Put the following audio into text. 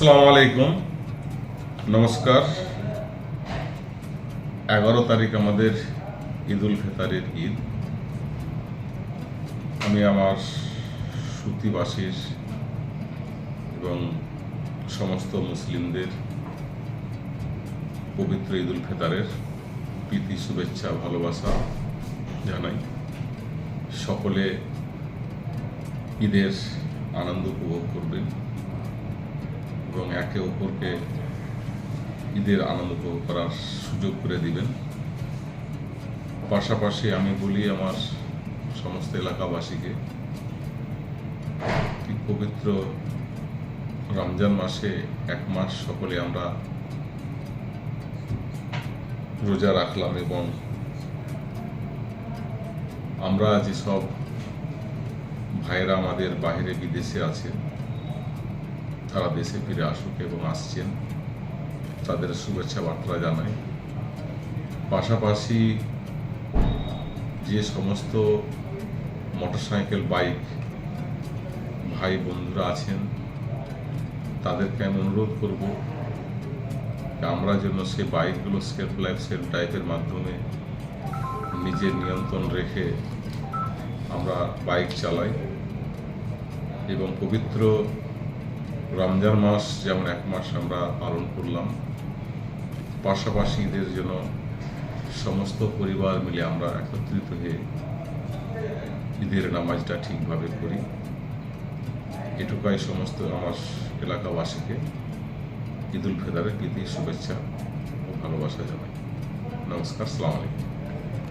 আসসালামু আলাইকুম, নমস্কার। 11 তারিখ আমাদের ঈদ উল ফিতরের ঈদ। আমি আমার সুতিবাসীর এবং সমস্ত মুসলিমদের পবিত্র ঈদ উল ফিতরের প্রীতি, শুভেচ্ছা, ভালোবাসা জানাই। সকলে ঈদের আনন্দ উপভোগ করবেন এবং একে অপরকে ঈদের আনন্দ উপভোগ করার সুযোগ করে দিবেন। পাশাপাশি আমি বলি আমার সমস্ত এলাকাবাসীকে, পবিত্র রমজান মাসে এক মাস সকলে আমরা রোজা রাখলাম এবং আমরা যেসব ভাইরা আমাদের বাইরে বিদেশে আছেন তারা দেশে ফিরে আসুক এবং আসছেন, তাদের শুভেচ্ছা বার্তা জানাই। পাশাপাশি যে সমস্ত মোটরসাইকেল, বাইক ভাই বন্ধুরা আছেন তাদেরকে আমি অনুরোধ করব আমরা যেন সে বাইকগুলো সেলফ লাইফ সেলফ ড্রাইভের মাধ্যমে নিজের নিয়ন্ত্রণ রেখে আমরা বাইক চালাই এবং পবিত্র রমজান মাস যেমন এক মাস আমরা পালন করলাম, পাশাপাশি ঈদের জন্য সমস্ত পরিবার মিলে আমরা একত্রিত হয়ে ঈদের নামাজটা ঠিকভাবে করি। এটুকাই সমস্ত আমার এলাকাবাসীকে ঈদ উল ফিতরের প্রীতি, শুভেচ্ছা ও ভালোবাসা জানাই। নমস্কার, আসসালামু আলাইকুম।